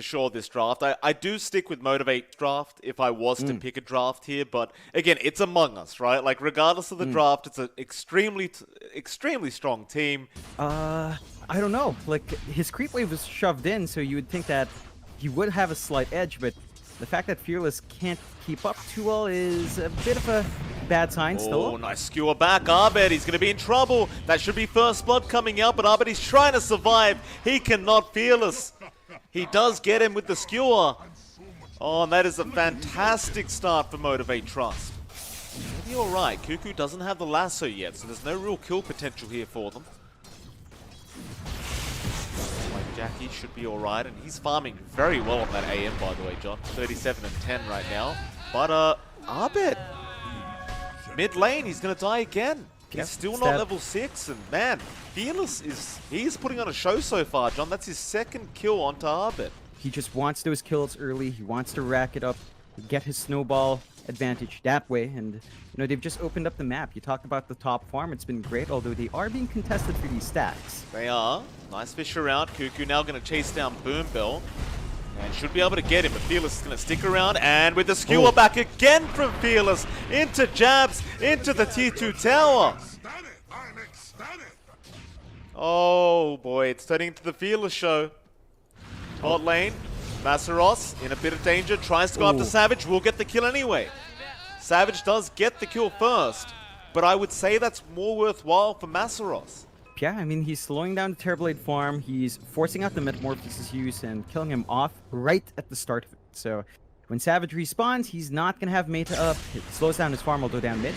sure this draft. I do stick with Motivate draft if I was to pick a draft here, but again, it's Among Us, right? Like, regardless of the draft, it's an extremely strong team. I don't know. Like, his creep wave was shoved in, so you would think that he would have a slight edge, but the fact that Fearless can't keep up too well is a bit of a bad sign still. Oh, nice skewer back. Abed, he's going to be in trouble. That should be first blood coming out, but Abed, he's trying to survive. He cannot. Fearless. He does get him with the skewer. Oh, and that is a fantastic start for Motivate Trust. Maybe you're right. Cuckoo doesn't have the lasso yet, so there's no real kill potential here for them. Like Jackie should be alright, and he's farming very well on that AM, by the way, John. 37 and 10 right now. But, Abed, mid lane, he's going to die again. He's still not level 6, and man, Fearless he's putting on a show so far, John. That's his second kill onto Abed. He just wants those kills early. He wants to rack it up, get his snowball advantage that way. And, you know, they've just opened up the map. You talked about the top farm. It's been great, although they are being contested for these stacks. They are. Nice fish around. Cuckoo now going to chase down Boom Bell. And should be able to get him, but Fearless is going to stick around. And with the skewer back again from Fearless, into jabs, into the T2 tower. Oh boy, it's turning into the Fearless show. Bot lane, Masaros in a bit of danger, tries to go after Savage, will get the kill anyway. Savage does get the kill first, but I would say that's more worthwhile for Masaros. Yeah, I mean, he's slowing down the Terrorblade farm, he's forcing out the Metamorphosis use and killing him off right at the start of it. So, when Savage respawns, he's not going to have Meta up. It slows down his farm, although down mid.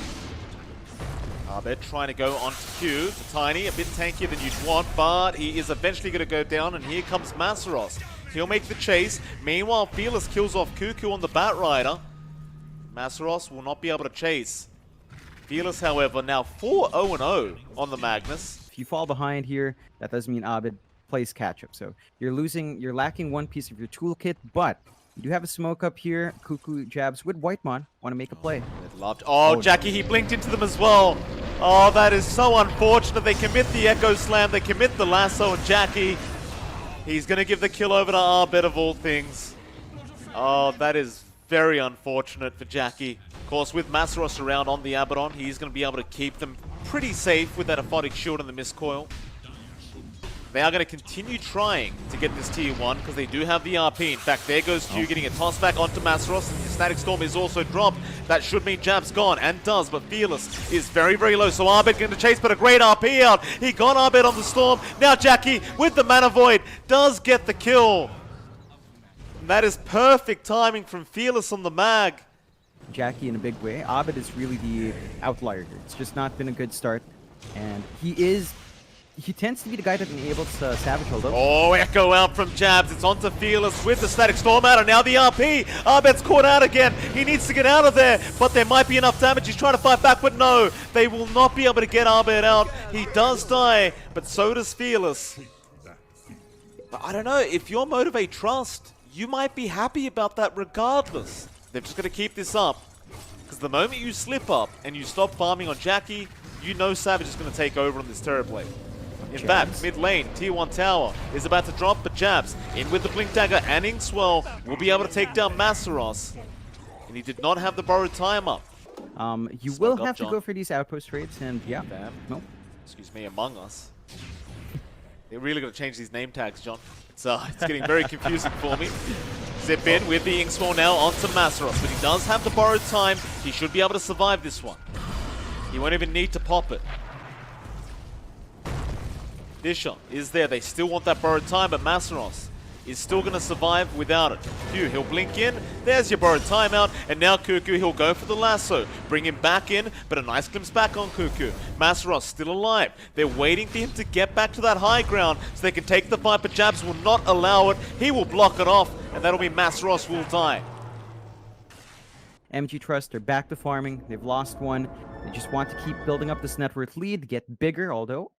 Abed trying to go onto Q. The Tiny, a bit tankier than you'd want, but he is eventually going to go down, and here comes Masaros. He'll make the chase. Meanwhile, Fearless kills off Cuckoo on the Batrider. Masaros will not be able to chase. Fearless, however, now 4-0-0 on the Magnus. If you fall behind here, that does mean Abed plays catch-up. So you're lacking one piece of your toolkit, but you do have a smoke up here. Cuckoo jabs with Whitemon. Want to make a play. Oh, Jackie, he blinked into them as well. Oh, that is so unfortunate. They commit the Echo Slam, they commit the lasso, and Jackie, he's going to give the kill over to Abed of all things. Oh, that is very unfortunate for Jackie. Of course, with Masaros around on the Abaddon, he's going to be able to keep them pretty safe with that Aphotic Shield and the Miscoil. They are going to continue trying to get this tier 1 because they do have the RP. In fact, there goes Q getting a toss back onto Masaros, and the Static Storm is also dropped. That should mean Jab's gone, and does, but Fearless is very, very low. So Abed going to chase, but a great RP out. He got Abed on the Storm. Now Jackie with the Mana Void does get the kill. And that is perfect timing from Fearless on the Mag. Jackie in a big way. Abed is really the outlier here. It's just not been a good start, and he tends to be the guy that enables Savage hold up. Oh, Echo out from Jabs. It's onto Fearless with the Static Storm out, and now the RP. Abed's caught out again. He needs to get out of there, but there might be enough damage. He's trying to fight back, but no. They will not be able to get Abed out. He does die, but so does Fearless. But I don't know. If you're Motivate Trust, you might be happy about that regardless. They're just going to keep this up, because the moment you slip up and you stop farming on Jackie, you know Savage is going to take over on this Terrorblade. In fact, mid lane, tier 1 tower is about to drop, but Jabs in with the Blink Dagger and Inkswell will be able to take down Masaros. And he did not have the borrowed time up. You will have to go for these outpost raids, and yeah. No. Excuse me, Among Us. They're really going to change these name tags, John. It's getting very confusing for me. Zip in with the Inkswell now onto Masaros, but he does have the borrowed time. He should be able to survive this one. He won't even need to pop it. Disha is there. They still want that borrowed time, but Masaros is still going to survive without it. Q, he'll blink in. There's your borrowed timeout. And now Cuckoo, he'll go for the lasso. Bring him back in, but a nice glimpse back on Cuckoo. Masaros still alive. They're waiting for him to get back to that high ground so they can take the fight, but Jabs will not allow it. He will block it off, and that'll be Masaros will die. MG Trust are back to farming. They've lost one. They just want to keep building up this net worth lead, get bigger, although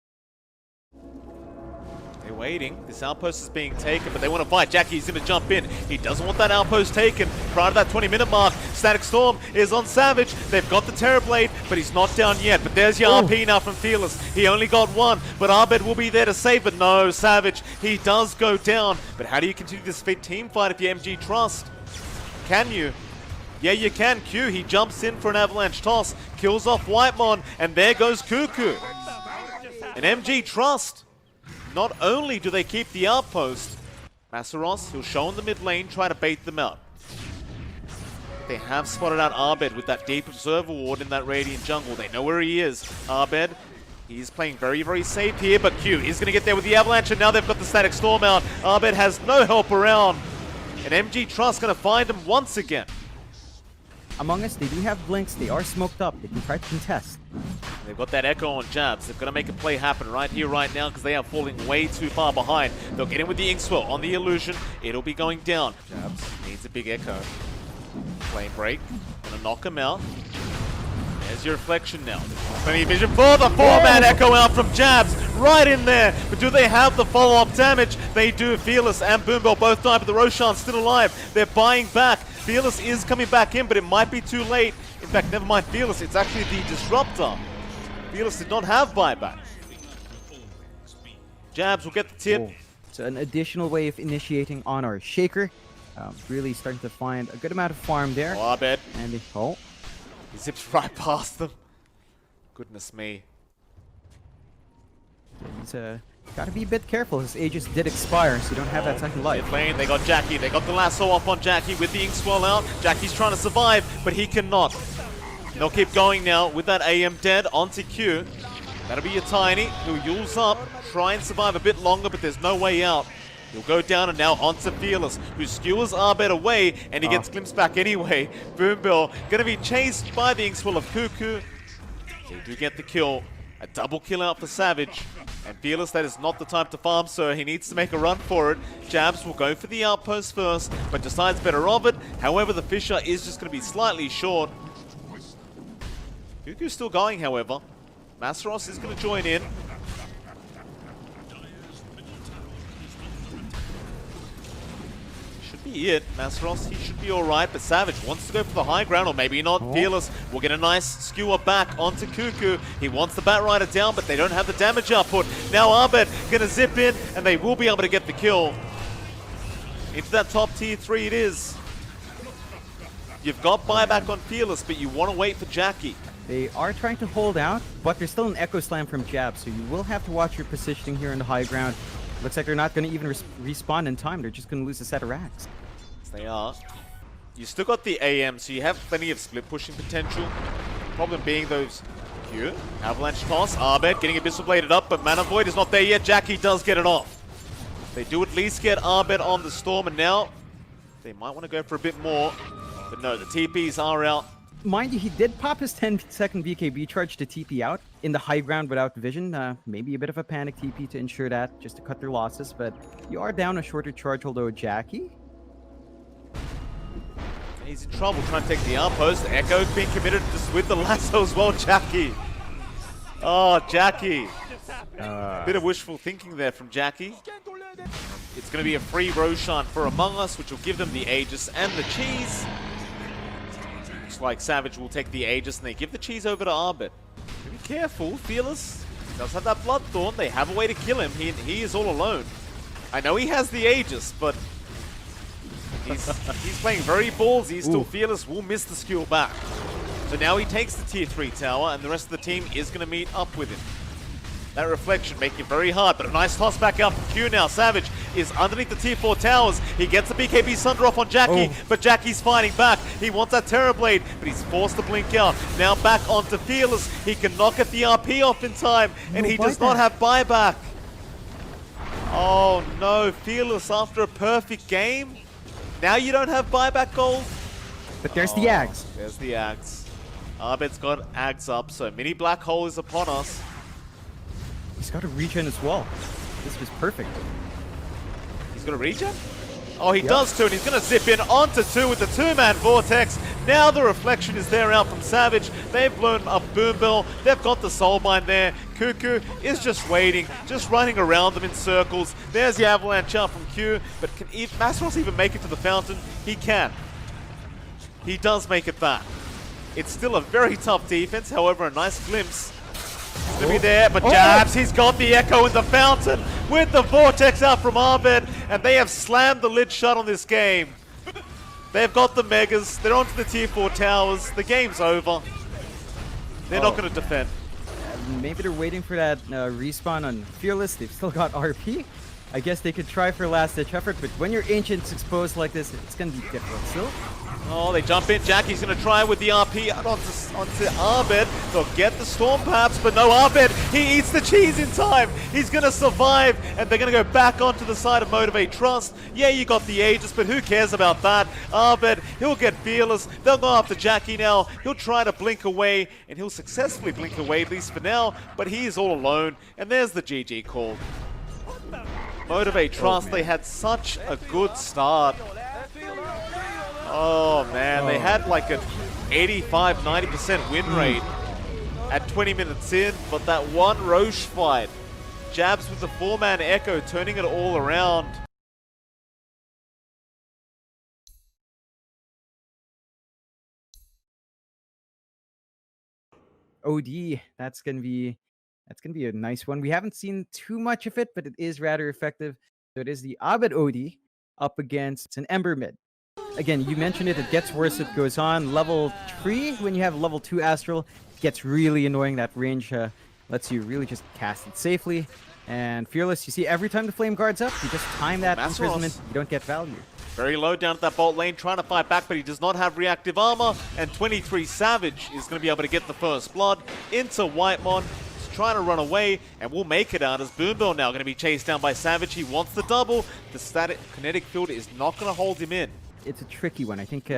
They're waiting. This outpost is being taken, but they want to fight. Jackie's going to jump in. He doesn't want that outpost taken. Prior to that 20-minute mark, Static Storm is on Savage. They've got the Terrorblade, but he's not down yet. But there's your RP now from Fearless. He only got one, but Abed will be there to save it. No, Savage, he does go down. But how do you continue this team fight if you MG Trust? Can you? Yeah, you can. Q, he jumps in for an avalanche toss, kills off Whitemon, and there goes Cuckoo. An MG Trust. Not only do they keep the outpost, Masaros, he'll show in the mid lane, try to bait them out. They have spotted out Abed with that deep observer ward in that Radiant jungle. They know where he is. Abed, he's playing very, very safe here, but Q is going to get there with the avalanche, and now they've got the Static Storm out. Abed has no help around. And MG Trust going to find him once again. Among Us, they do have blinks. They are smoked up. They can try to contest. They've got that Echo on Jabs. They've got to make a play happen right here, right now, because they are falling way too far behind. They'll get in with the Inkswell on the illusion. It'll be going down. Jabs needs a big Echo. Flame break. Gonna knock him out. There's your reflection now. Plenty of vision for the 4-man Echo out from Jabs. Right in there. But do they have the follow-up damage? They do. Fearless and Boombell both died, but the Roshan's still alive. They're buying back. Fearless is coming back in, but it might be too late. In fact, never mind Fearless. It's actually the Disruptor. Fearless did not have buyback. Jabs will get the tip. So an additional way of initiating on our Shaker. Really starting to find a good amount of farm there. Oh, Abed. And he zips right past them. Goodness me. He's got to be a bit careful. His Aegis did expire, so you don't have that second life. Mid lane, they got Jackie. They got the lasso off on Jackie with the Inkswell out. Jackie's trying to survive, but he cannot. They'll keep going now with that AM dead onto Q. That'll be your Tiny, who yules up, try and survive a bit longer, but there's no way out. He'll go down and now onto Fearless, who skewers Abed away, and he gets glimpsed back anyway. Boombill gonna be chased by the Inkswell of Cuckoo. They do get the kill. A double kill out for Savage. And Fearless, that is not the time to farm, sir. He needs to make a run for it. Jabs will go for the outpost first, but decides better of it. However, the Fisher is just going to be slightly short. Cuckoo's still going, however. Masaros is going to join in. Should be it. Masaros, he should be alright, but Savage wants to go for the high ground, or maybe not. Fearless will get a nice skewer back onto Cuckoo. He wants the Batrider down, but they don't have the damage output. Now Abed gonna zip in, and they will be able to get the kill. Into that top tier 3 it is. You've got buyback on Fearless, but you want to wait for Jackie. They are trying to hold out, but there's still an Echo Slam from Jab, so you will have to watch your positioning here in the high ground. Looks like they're not going to even respawn in time. They're just going to lose a set of racks. Yes, they are. You still got the AM, so you have plenty of split pushing potential. Problem being those Q, Avalanche Toss, Abed getting Abyssal Bladed up, but Mana Void is not there yet. Jackie does get it off. They do at least get Abed on the Storm, and now they might want to go for a bit more. But no, the TPs are out. Mind you, he did pop his 10-second BKB charge to TP out in the high ground without vision. Maybe a bit of a panic TP to ensure that, just to cut their losses. But you are down a shorter charge, although Jackie. He's in trouble trying to take the outpost. Echo being committed just with the lasso as well, Jackie. Oh, Jackie. Bit of wishful thinking there from Jackie. It's going to be a free Roshan for Among Us, which will give them the Aegis and the cheese. Looks like Savage will take the Aegis, and they give the cheese over to Abed. Be careful, Fearless does have that Bloodthorn. They have a way to kill him. He is all alone. I know he has the Aegis, but he's playing very ballsy. Still, Fearless will miss the skill back. So now he takes the tier 3 tower, and the rest of the team is going to meet up with him. That reflection making it very hard, but a nice toss back out from Q now. Savage is underneath the tier 4 towers. He gets the BKB Sunder off on Jackie, but Jackie's fighting back. He wants that Terrorblade, but he's forced to blink out. Now back onto Fearless. He can knock at the RP off in time, and he does not have buyback. Oh no, Fearless after a perfect game. Now you don't have buyback gold. But there's the Ags. There's the Ags. Abed's got Ags up, so mini black hole is upon us. He's got a regen as well. This was perfect. He's got a regen? Oh, he does too, and he's going to zip in onto 2 with the 2-man Vortex. Now the reflection is there out from Savage. They've blown up Boom Bell. They've got the Soulbind there. Cuckoo is just waiting, just running around them in circles. There's the avalanche out from Q, but can Masteros even make it to the fountain? He can. He does make it back. It's still a very tough defense, however, a nice glimpse. He's going to be there, but Jabs, he's got the Echo in the fountain with the Vortex out from Arbed, and they have slammed the lid shut on this game. They've got the Megas, they're onto the tier 4 towers, the game's over. They're not going to defend. Maybe they're waiting for that respawn on Fearless. They've still got RP. I guess they could try for a last-ditch effort, but when your Ancient's exposed like this, it's going to be difficult still. Oh, they jump in. Jackie's going to try with the RP onto Arbed. They'll get the Storm perhaps, but no, Arbed, he eats the cheese in time. He's going to survive, and they're going to go back onto the side of Motivate Trust. Yeah, you got the Aegis, but who cares about that? Arbed, he'll get Fearless. They'll go after Jackie now. He'll try to blink away, and he'll successfully blink away, at least for now, but he is all alone, and there's the GG call. Motivate Trust, they had such a good start. Oh man, they had like an 85-90% win rate at 20 minutes in, but that one Roche fight, Jabs with the 4-man Echo turning it all around. OD, that's gonna be a nice one. We haven't seen too much of it, but it is rather effective. So it is the Abed OD up against an Ember mid. Again, you mentioned it gets worse as it goes on. Level 3, when you have level 2 Astral, it gets really annoying. That range lets you really just cast it safely. And Fearless, you see every time the Flame Guard's up, you just time that imprisonment, you don't get value. Very low down at that bot lane, trying to fight back, but he does not have reactive armor. And 23 Savage is going to be able to get the first blood into Whitemon. He's trying to run away, and will make it out as Boombill now going to be chased down by Savage. He wants the double. The static kinetic field is not going to hold him in. It's a tricky one. I think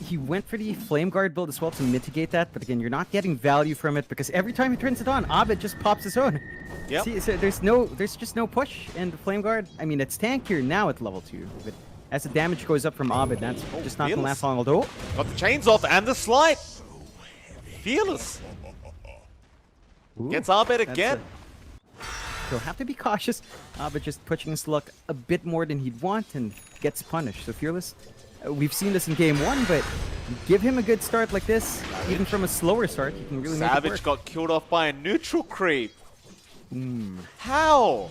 he went for the Flame Guard build as well to mitigate that, but again, you're not getting value from it because every time he turns it on, Abed just pops his own. Yep. See, so there's just no push, and the Flame Guard, I mean, it's tankier now at level 2, but as the damage goes up from Abed, that's just not going to last long, although... Got the chains off and the slide. Fearless. Ooh, gets Abed again. He'll have to be cautious, but just pushing his luck a bit more than he'd want and gets punished. So Fearless, we've seen this in game 1, but give him a good start like this, even from a slower start, he can really make it work. Savage got killed off by a neutral creep. How?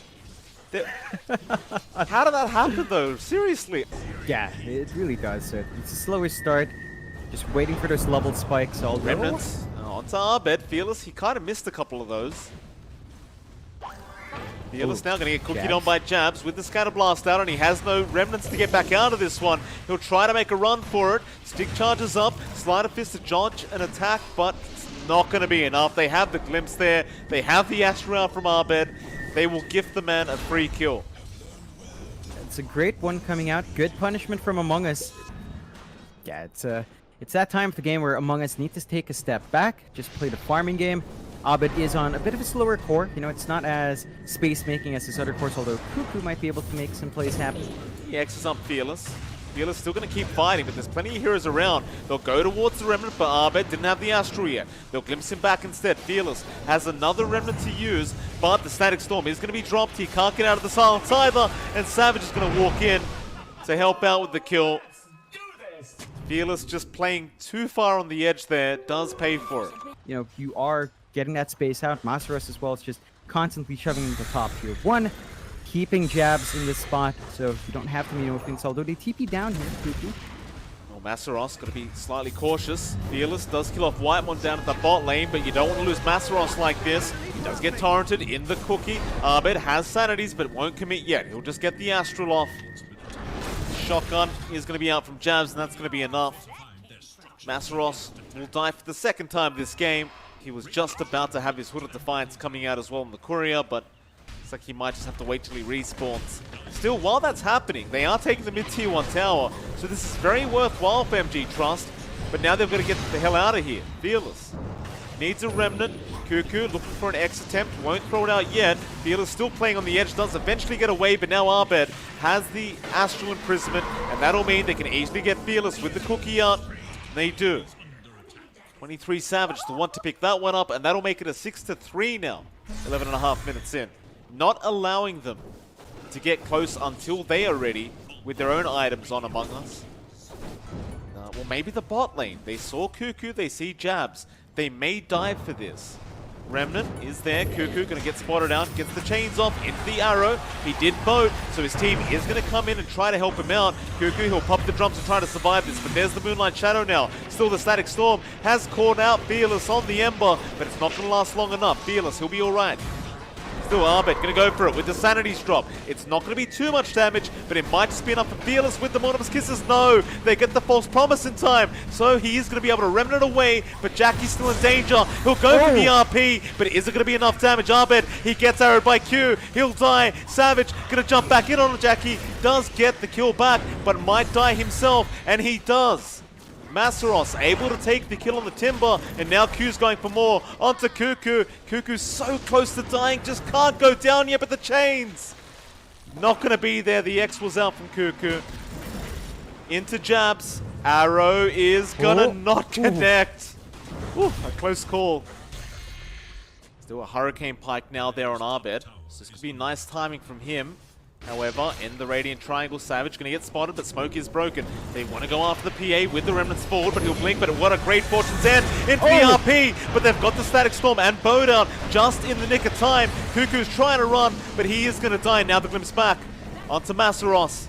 How did that happen though? Seriously? Yeah, it really does. So it's a slower start, just waiting for those level spikes. All Remnants onto Arbed. Fearless, he kind of missed a couple of those. Fearless now going to get cookied on by Jabs with the Scatter Blast out, and he has no Remnants to get back out of this one. He'll try to make a run for it. Stick charges up, Slider Fist to dodge an attack, but it's not going to be enough. They have the glimpse there. They have the Astral out from Arbed. They will gift the man a free kill. It's a great one coming out. Good punishment from Among Us. Yeah, it's that time of the game where Among Us need to take a step back, just play the farming game. Abed is on a bit of a slower core. You know, it's not as space-making as his other cores, although Cuckoo might be able to make some plays happen. He X's up Fearless. Fearless still going to keep fighting, but there's plenty of heroes around. They'll go towards the Remnant, but Abed didn't have the Astral yet. They'll glimpse him back instead. Fearless has another Remnant to use, but the Static Storm is going to be dropped. He can't get out of the silence either, and Savage is going to walk in to help out with the kill. Fearless just playing too far on the edge there, does pay for it. You know, you are getting that space out. Masteros as well is just constantly shoving the top tier 1, keeping Jabs in this spot, so you don't have too many openings, although they TP down here. Cuckoo. Well, Masteros got to be slightly cautious. Fearless does kill off Whitemon down at the bot lane, but you don't want to lose Masteros like this. He does get torrented in the cookie. Abed has sanities, but won't commit yet. He'll just get the Astral off. Shotgun is going to be out from Jabs, and that's going to be enough. Masteros will die for the second time this game. He was just about to have his Hood of Defiance coming out as well in the courier, but looks like he might just have to wait till he respawns. Still, while that's happening, they are taking the mid-tier 1 tower, so this is very worthwhile for MG Trust, but now they've got to get the hell out of here. Fearless needs a Remnant. Cuckoo looking for an X attempt, won't throw it out yet. Fearless still playing on the edge, does eventually get away, but now Abed has the Astral Imprisonment, and that'll mean they can easily get Fearless with the cookie out. They do. 23 Savage, the one to pick that one up, and that'll make it a 6-3 now. 11.5 minutes in. Not allowing them to get close until they are ready with their own items on Among Us. Well, maybe the bot lane. They saw Cuckoo, they see Jabs. They may dive for this. Remnant is there. Cuckoo going to get spotted out, gets the chains off into the arrow. He did boat, so his team is going to come in and try to help him out. Cuckoo, he'll pop the drums and try to survive this, but there's the Moonlight Shadow now. Still the Static Storm has caught out Fearless on the Ember, but it's not going to last long enough. Fearless, he'll be alright. Still Arbet going to go for it with the Sanity's drop. It's not going to be too much damage, but it might just be enough for Fearless with the Mortimer's Kisses. No, they get the False Promise in time, so he is going to be able to remnant away, but Jackie's still in danger. He'll go for the RP, but is it going to be enough damage? Arbet, he gets arrowed by Q. He'll die. Savage going to jump back in on Jackie. Does get the kill back, but might die himself, and he does. Masaros able to take the kill on the Timber, and now Q's going for more onto Cuckoo. Cuckoo's so close to dying, just can't go down yet, but the chains not going to be there. The X was out from Cuckoo. Into Jabs. Arrow is going to not connect. Ooh, a close call. Still a Hurricane Pike now there on Arbet, so this could be nice timing from him. However, in the Radiant Triangle, Savage going to get spotted, but smoke is broken. They want to go after the PA with the Remnants forward, but he'll blink, but what a great Fortune's End in PRP, but they've got the Static Storm and Bow down just in the nick of time. Cuckoo's trying to run, but he is going to die. Now the glimpse back onto Masaros,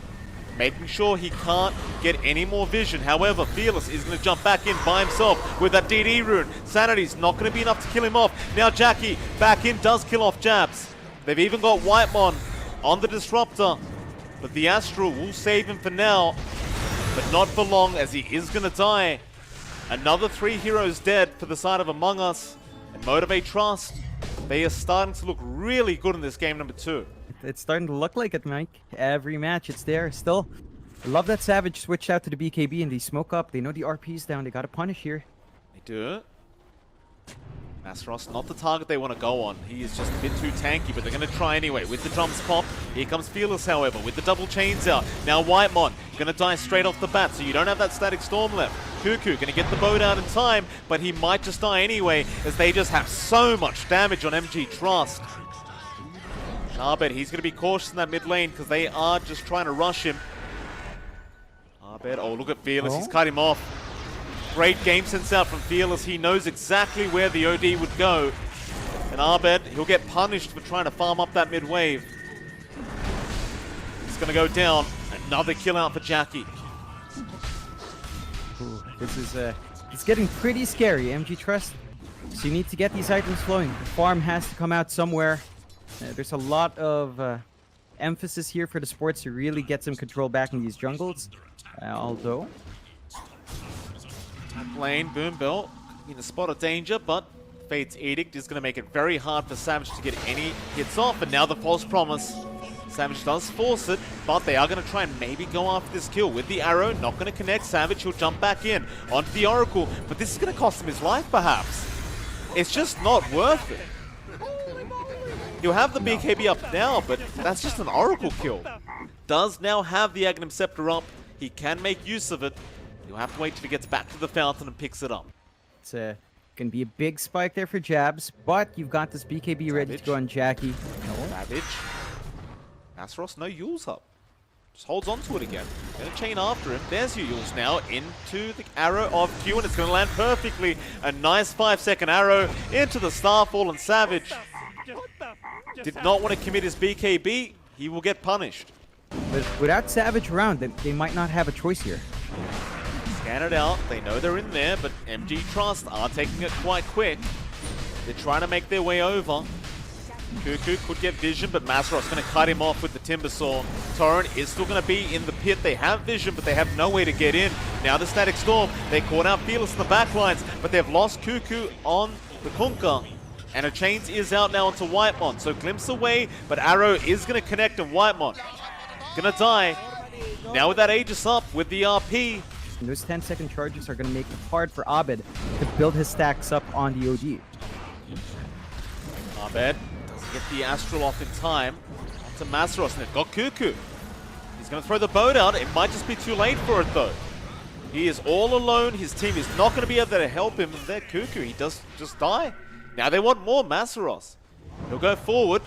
making sure he can't get any more vision. However, Fearless is going to jump back in by himself with that DD rune. Sanity's not going to be enough to kill him off. Now Jackie back in, does kill off Jabs. They've even got Whitemon on the Disruptor, but the Astral will save him for now, but not for long, as he is going to die. Another 3 heroes dead for the side of Among Us, and Motivate Trust, they are starting to look really good in this game number 2. It's starting to look like it, Mike. Every match, it's there. Still, I love that Savage switched out to the BKB and they smoke up. They know the RP's down. They got to punish here. They do. Masaros, not the target they want to go on. He is just a bit too tanky, but they're going to try anyway. With the drums pop, here comes Fearless, however, with the double chains out. Now Whitemon going to die straight off the bat, so you don't have that Static Storm left. Cuckoo going to get the bow down in time, but he might just die anyway, as they just have so much damage on MG Trust. Arbet, he's going to be cautious in that mid lane, because they are just trying to rush him. Arbet, oh, look at Fearless, he's cut him off. Great game sense out from Fearless. He knows exactly where the OD would go. And Arbet, he'll get punished for trying to farm up that mid wave. He's going to go down. Another kill out for Jackie. Ooh, this is it's getting pretty scary, MG Trust. So you need to get these items flowing. The farm has to come out somewhere. There's a lot of emphasis here for the sports to really get some control back in these jungles. Although lane, Boom Bell in a spot of danger, but Fate's Edict is going to make it very hard for Savage to get any hits off. And now the False Promise. Savage does force it, but they are going to try and maybe go after this kill with the arrow. Not going to connect. Savage, he'll jump back in onto the Oracle, but this is going to cost him his life, perhaps. It's just not worth it. He'll have the BKB up now, but that's just an Oracle kill. Does now have the Aghanim Scepter up. He can make use of it. You'll have to wait till he gets back to the fountain and picks it up. It's going to be a big spike there for Jabs, but you've got this BKB ready to go on Jackie. No. Savage. Masaros, no Yule's up. Just holds on to it again. Going to chain after him. There's your Yule's now into the arrow of Q, and it's going to land perfectly. A nice 5-second arrow into the Starfall, and Savage did not want to commit his BKB. He will get punished. But without Savage around, they might not have a choice here. Scan it out. They know they're in there, but MG Trust are taking it quite quick. They're trying to make their way over. Cuckoo could get vision, but Masaros going to cut him off with the Timbersaw. Torrent is still going to be in the pit. They have vision, but they have no way to get in. Now the Static Storm. They caught out Fearless in the backlines, but they've lost Cuckoo on the Kunkka. And a chains is out now onto Whitemon. So glimpse away, but Arrow is going to connect, and Whitemon going to die. Now with that Aegis up with the RP. And those 10-second charges are going to make it hard for Abed to build his stacks up on the OD. Abed doesn't get the Astral off in time. To Masaros, and they've got Cuckoo. He's going to throw the boat out. It might just be too late for it, though. He is all alone. His team is not going to be able to help him. And there, Cuckoo, he does just die. Now they want more Masaros. He'll go forward.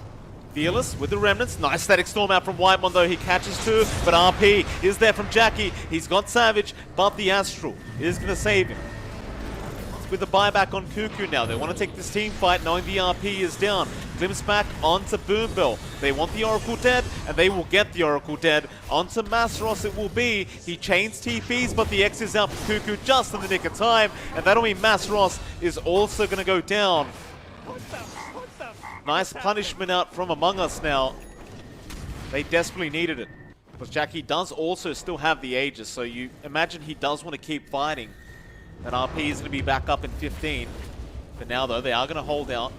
Fearless with the remnants. Nice static storm out from Whitemon, though. He catches two, but RP is there from Jackie. He's got Savage, but the Astral is going to save him. With the buyback on Cuckoo now. They want to take this team fight knowing the RP is down. Glimpse back onto Boombell. They want the Oracle dead, and they will get the Oracle dead. Onto Masaros it will be. He chains TPs, but the X is out for Cuckoo just in the nick of time, and that'll mean Masaros is also going to go down. Nice punishment out from Among Us now. They desperately needed it. Because Jackie does also still have the Aegis, so you imagine he does want to keep fighting. And RP is going to be back up in 15. But now, though, they are going to hold out.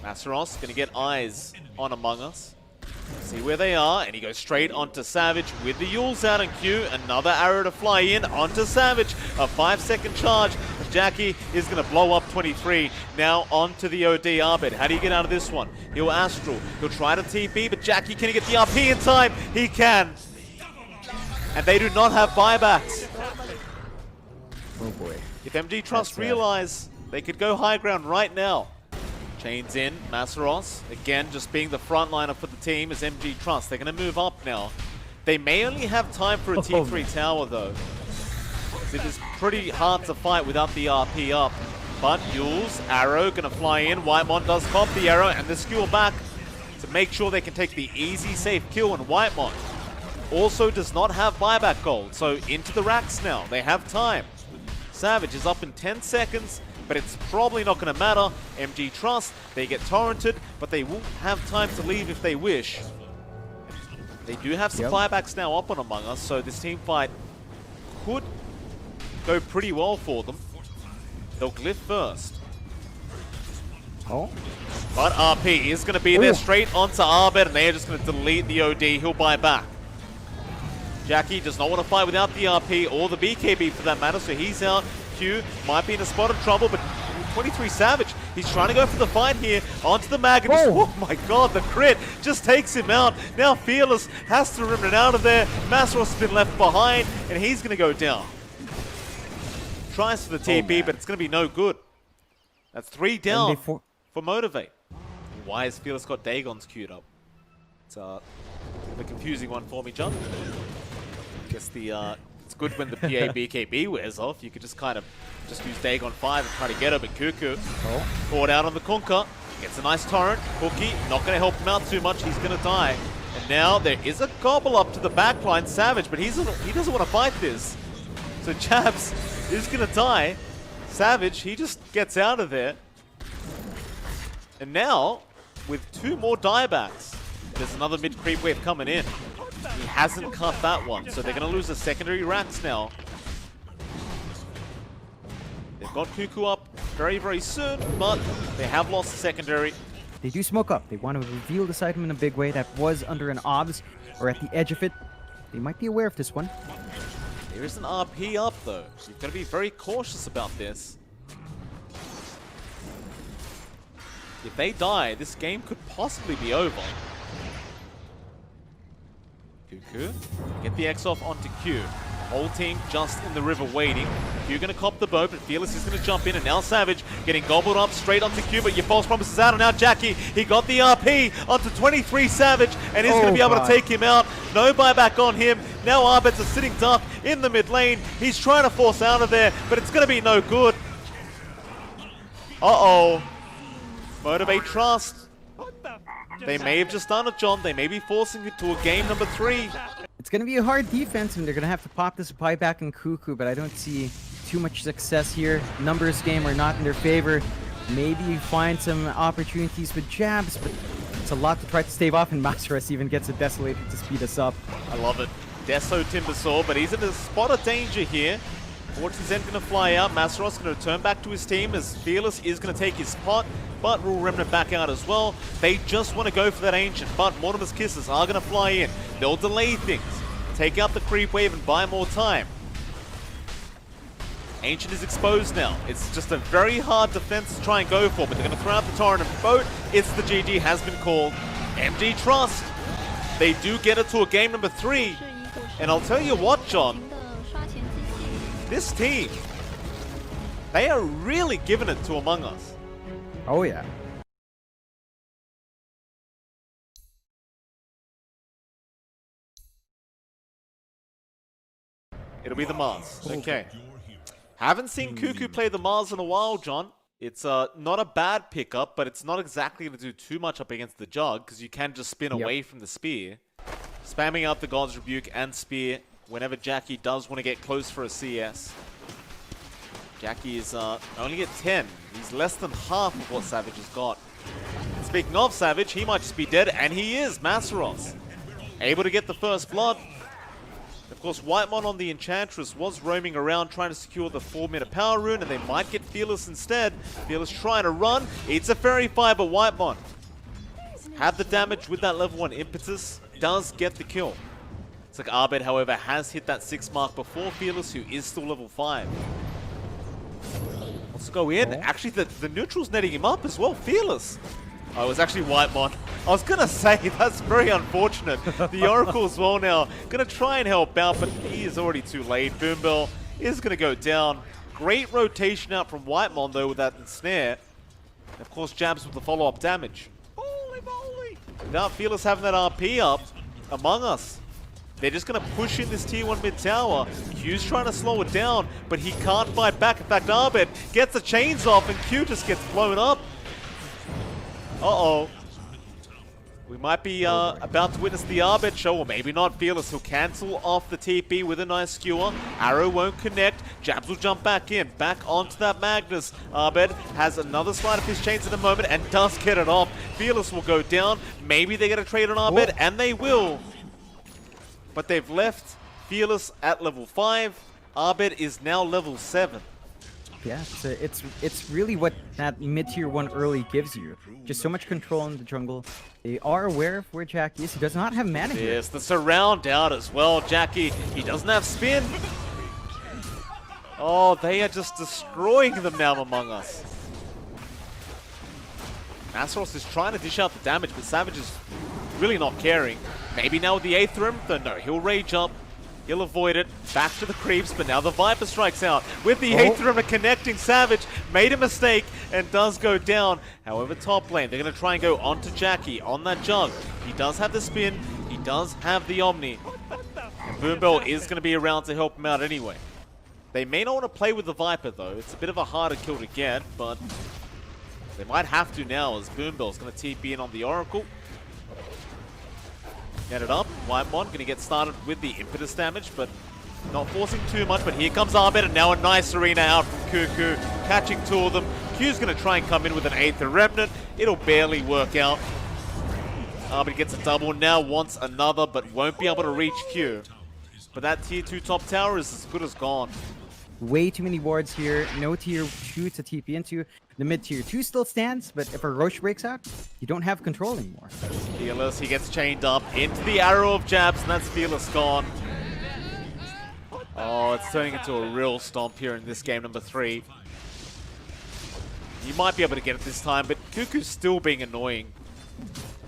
Masaros going to get eyes on Among Us. See where they are, and he goes straight onto Savage with the Yules out in Q. Another arrow to fly in onto Savage. A 5-second charge. Jackie is going to blow up 23. Now onto the OD Arbed. How do you get out of this one? He'll Astral. He'll try to TP, but Jackie, can he get the RP in time? He can. And they do not have buybacks. Oh boy. If MG Trust realize they could go high ground right now. Chains in, Masaros, again just being the frontliner for the team is MG Trust. They're going to move up now. They may only have time for a T3 tower though. It is pretty hard to fight without the RP up. But Yules, arrow going to fly in. Whitemon does pop the arrow and the skewer back to make sure they can take the easy safe kill. And Whitemon also does not have buyback gold, so into the racks now. They have time. Savage is up in 10 seconds, but it's probably not going to matter. MG Trust, they get torrented, but they will have time to leave if they wish. They do have some buybacks now up on Among Us, so this team fight could go pretty well for them. They'll glyph first. Oh. But RP is going to be there straight onto Arbed, and they are just going to delete the OD. He'll buy back. Jackie does not want to fight without the RP or the BKB for that matter, so he's out. Q might be in a spot of trouble, but 23 Savage, he's trying to go for the fight here. Onto the mag, and oh my god, the crit just takes him out. Now Fearless has to remnant out of there. Masaros has been left behind, and he's going to go down. Tries for the TP, but it's going to be no good. That's 3 down for Motivate. Why has Fearless got Dagon's queued up? It's a confusing one for me, John. I guess it's good when the PA BKB wears off. You could just kind of use Dagon 5 and try to get him. But Cuckoo caught out on the Kunkka. Gets a nice torrent. Hooky not going to help him out too much. He's going to die. And now there is a gobble up to the backline. Savage, but he doesn't want to fight this. So Jabs is going to die. Savage, he just gets out of there. And now, with 2 more diebacks, there's another mid-creep wave coming in. He hasn't cut that one, so they're going to lose the secondary racks now. They've got Cuckoo up very, very soon, but they have lost the secondary. They do smoke up. They want to reveal this item in a big way that was under an obs or at the edge of it. They might be aware of this one. There is an RP up, though. You've got to be very cautious about this. If they die, this game could possibly be over. Cuckoo, get the X off onto Q. Whole team just in the river waiting. Q gonna cop the boat, but Fearless is gonna jump in, and now Savage getting gobbled up straight onto Q, but your false promise is out, and now Jackie, he got the RP onto 23 Savage, and he's gonna be able to take him out. No buyback on him. Now Arbed's a sitting duck in the mid lane. He's trying to force out of there, but it's gonna be no good. Uh-oh. Motivate Trust. They may have just done it, John. They may be forcing it to a game number 3. It's going to be a hard defense, and they're going to have to pop this buyback in Cuckoo, but I don't see too much success here. Numbers game are not in their favor. Maybe find some opportunities with jabs, but it's a lot to try to stave off, and Masaros even gets a Desolator to speed us up. I love it. Deso Timbersaw, but he's in a spot of danger here. Fortune's End going to fly out. Masaros going to return back to his team as Fearless is going to take his spot, but Rule Remnant back out as well. They just want to go for that Ancient, but Mortimer's Kisses are going to fly in. They'll delay things, take out the creep wave and buy more time. Ancient is exposed now. It's just a very hard defense to try and go for, but they're going to throw out the Torrent and boat. It's the GG has been called. MD Trust. They do get it to a game number 3. And I'll tell you what, John. This team, they are really giving it to Among Us. Oh yeah. It'll be the Mars. Okay. Haven't seen Cuckoo play the Mars in a while, John. It's not a bad pickup, but it's not exactly going to do too much up against the Jug, because you can just spin away from the Spear. Spamming out the God's Rebuke and Spear whenever Jackie does want to get close for a CS. Jackie is only at 10. He's less than half of what Savage has got. Speaking of Savage, he might just be dead, and he is. Masaros able to get the first blood. Of course, Whitemon on the Enchantress was roaming around trying to secure the 4-minute power rune, and they might get Fearless instead. Fearless trying to run. It's a Fairy Fire, but Whitemon have the damage with that level 1 impetus. Does get the kill. It's like Abed, however, has hit that 6 mark before Fearless, who is still level 5. Let's go in. Actually, the neutral's netting him up as well. Fearless. Oh, it was actually Whitemon. I was going to say, that's very unfortunate. The Oracle as well now. Going to try and help out, but he is already too late. Boombell is going to go down. Great rotation out from Whitemon, though, with that snare. And of course, jabs with the follow-up damage. Holy moly! Without Fearless having that RP up, Among Us, they're just going to push in this tier 1 mid tower. Q's trying to slow it down, but he can't fight back. In fact, Abed gets the chains off, and Q just gets blown up. Uh-oh. We might be about to witness the Abed show, or maybe not. Fearless, who'll cancel off the TP with a nice skewer. Arrow won't connect. Jabs will jump back in, back onto that Magnus. Abed has another slide of his chains in a moment and does get it off. Fearless will go down. Maybe they get a trade on Abed, and they will. But they've left Fearless at level 5. Abed is now level 7. Yeah, it's really what that mid-tier 1 early gives you. Just so much control in the jungle. They are aware of where Jackie is. He does not have mana here. Yes, the surround out as well. Jackie, he doesn't have spin. Oh, they are just destroying them now, Among Us. Masaros is trying to dish out the damage, but Savage is really not caring. Maybe now with the 8th Rim, though no, he'll rage up. He'll avoid it. Back to the creeps, but now the Viper strikes out. With the 8th Rim connecting, Savage made a mistake and does go down. However, top lane, they're going to try and go onto Jackie on that Jug. He does have the spin. He does have the Omni. And Boombell is going to be around to help him out anyway. They may not want to play with the Viper, though. It's a bit of a harder kill to get, but they might have to now, as Boombell's going to TP in on the Oracle. Get it up. Whitemon going to get started with the impetus damage, but not forcing too much. But here comes Abed, and now a nice arena out from Cuckoo, catching 2 of them. Q's going to try and come in with an 8th Remnant. It'll barely work out. Abed gets a double, now wants another, but won't be able to reach Q. But that tier 2 top tower is as good as gone. Way too many wards here. No tier 2 to TP into. The mid tier 2 still stands, but if a Roche breaks out, you don't have control anymore. Fearless, he gets chained up into the arrow of jabs, and that's Fearless gone. Oh, it's turning into a real stomp here in this game number 3. You might be able to get it this time, but Cuckoo's still being annoying.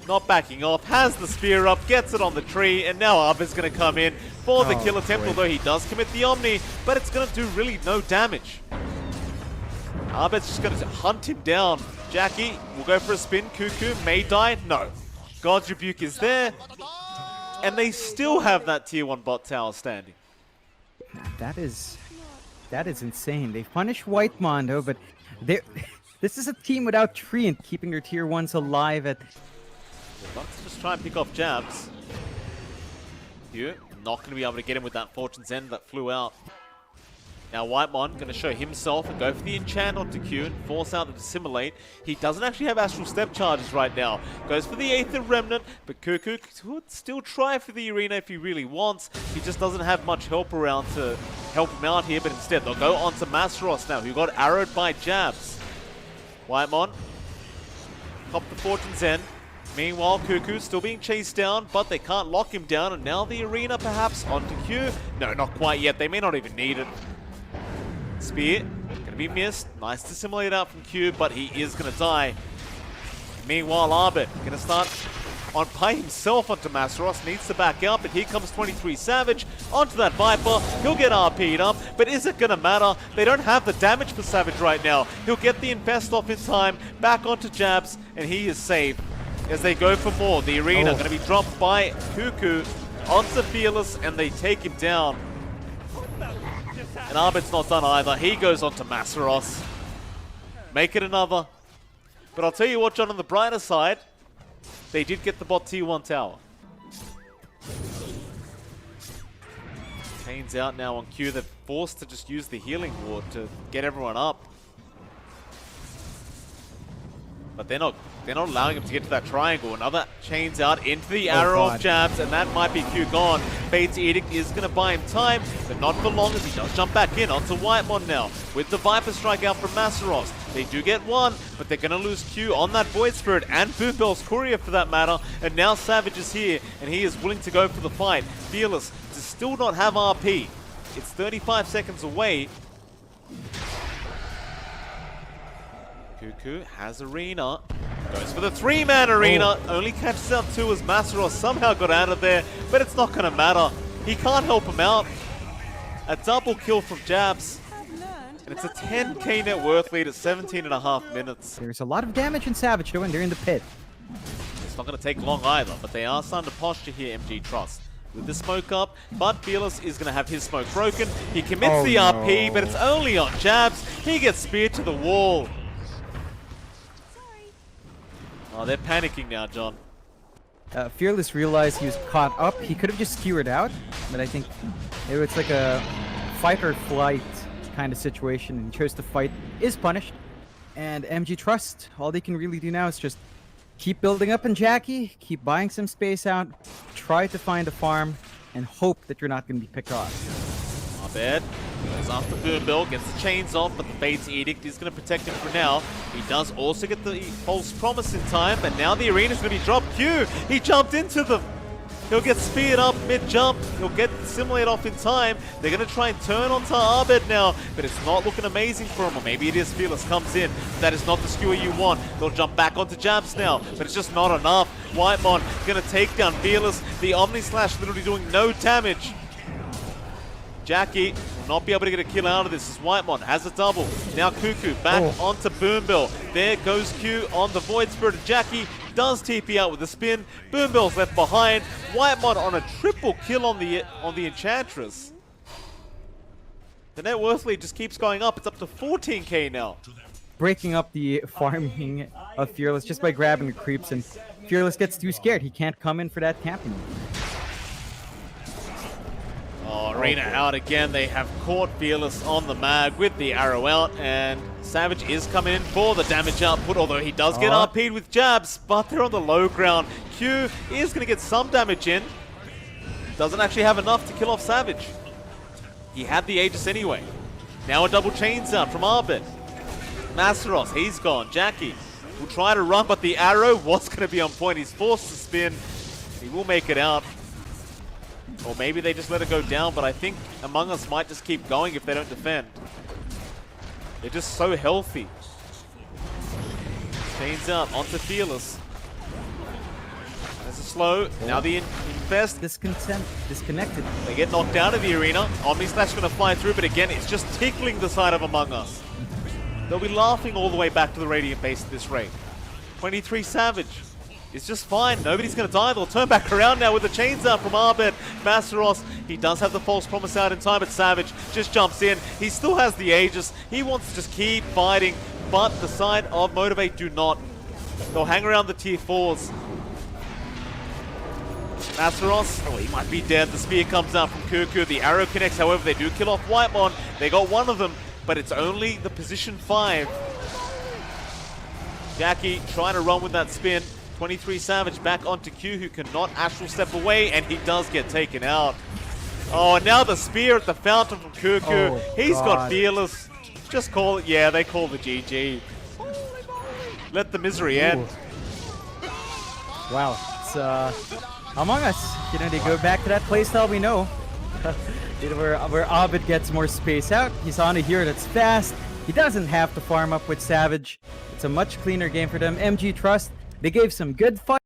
Not backing off, has the spear up, gets it on the tree, and now Abed's going to come in for the kill attempt, although he does commit the Omni, but it's going to do really no damage. Abed's just going to hunt him down. Jackie will go for a spin. Cuckoo may die. No. God's Rebuke is there, and they still have that tier 1 bot tower standing. That is insane. They punish Whitemon, though, but this is a team without Treant keeping their tier 1s alive at... Let's just try and pick off jabs. Here, not going to be able to get him with that Fortune's End that flew out. Now Whitemon going to show himself and go for the enchant onto Q and force out the Dissimulate. He doesn't actually have Astral Step charges right now. Goes for the 8th Remnant, but Cuckoo could still try for the arena if he really wants. He just doesn't have much help around to help him out here, but instead they'll go onto Masaros now, who got arrowed by jabs. Whitemon, pop the Fortune's End. Meanwhile, Cuckoo still being chased down, but they can't lock him down, and now the arena perhaps onto Q. No, not quite yet. They may not even need it. Spear, gonna be missed. Nice to simulate out from Q, but he is gonna die. Meanwhile, Arbit gonna start on by himself onto Masteros, needs to back up, and here comes 23 Savage onto that Viper. He'll get RP'd up, but is it gonna matter? They don't have the damage for Savage right now. He'll get the Infest off in time, back onto Jabs, and he is safe as they go for more. The Arena gonna be dropped by Cuckoo onto Fearless, and they take him down. And Arbit's not done either. He goes onto Masteros. Make it another. But I'll tell you what, John, on the brighter side, they did get the bot T1 tower. Chains out now on Q. They're forced to just use the healing ward to get everyone up. But they're not allowing him to get to that triangle. Another chains out into the arrow of Jabs, and that might be Q gone. Fate's Edict is going to buy him time, but not for long as he does jump back in onto Whitemon now. With the Viper strike out from Masteros. They do get one, but they're going to lose Q on that Void Spirit and Boombell's Courier for that matter. And now Savage is here, and he is willing to go for the fight. Fearless does still not have RP. It's 35 seconds away. Cuckoo has Arena, goes for the 3-man Arena, only catches out 2 as Masteros somehow got out of there, but it's not going to matter. He can't help him out. A double kill from Jabs, and it's a 10k net worth lead at 17.5 minutes. There's a lot of damage in Savage though, and they're in the pit. It's not going to take long either, but they are starting to posture here, MG Trust. With the smoke up, but Fearless is going to have his smoke broken. He commits the RP, but it's only on Jabs. He gets speared to the wall. Oh, they're panicking now, John. Fearless realized he was caught up. He could have just skewered out, but I think it was like a fight or flight kind of situation, and he chose to fight. Is punished. And MG Trust, all they can really do now is just keep building up in Jackie, keep buying some space out, try to find a farm, and hope that you're not going to be picked off. Not bad. Goes after Boombell, gets the chains off, but the Fate's Edict is going to protect him for now. He does also get the false promise in time, but now the Arena's going to be dropped. Q, he jumped into them. He'll get speared up mid-jump. He'll get the Simulate off in time. They're going to try and turn onto Arbed now, but it's not looking amazing for him. Or maybe it is. Fearless comes in. That is not the skewer you want. They'll jump back onto Jabs now, but it's just not enough. Whitemon going to take down Fearless. The Omni Slash literally doing no damage. Jackie will not be able to get a kill out of this as Whitemon has a double. Now Cuckoo back onto Boombell. There goes Q on the Void Spirit. Jackie does TP out with a spin. Boombell's left behind. Whitemon on a triple kill on the Enchantress. The net worth lead just keeps going up. It's up to 14k now. Breaking up the farming of Fearless just by grabbing the creeps, and Fearless gets too scared. He can't come in for that camping. Oh, Arena out again. They have caught Fearless on the mag with the arrow out, and Savage is coming in for the damage output, although he does get RP'd with Jabs, but they're on the low ground. Q is going to get some damage in. Doesn't actually have enough to kill off Savage. He had the Aegis anyway. Now a double chains out from Arbit. Masteros, he's gone. Jackie will try to run, but the arrow was going to be on point. He's forced to spin. He will make it out. Or maybe they just let it go down, but I think Among Us might just keep going if they don't defend. They're just so healthy. Chains out onto Fearless. There's a slow. Now the Infest. Disconnected. They get knocked out of the Arena. Omni Slash going to fly through, but again, it's just tickling the side of Among Us. They'll be laughing all the way back to the Radiant base at this rate. 23 Savage. It's just fine. Nobody's going to die. They'll turn back around now with the chains out from Arbed. Masteros, he does have the false promise out in time, but Savage just jumps in. He still has the Aegis. He wants to just keep fighting, but the side of Motivate do not. They'll hang around the tier 4s. Masteros, oh, he might be dead. The spear comes out from Cuckoo. The arrow connects, however, they do kill off Whitemon. They got one of them, but it's only the position 5. Jackie trying to run with that spin. 23 Savage back onto Q, who cannot astral step away, and he does get taken out. Oh, and now the spear at the fountain from Cuckoo. Oh, he's got Fearless. Just call it, yeah, they call the GG. Let the misery end. Wow, it's Among Us. You know, they go back to that playstyle we know. You know, where Abed gets more space out. He's on a hero that's fast. He doesn't have to farm up with Savage. It's a much cleaner game for them. MG Trust, they gave some good fight.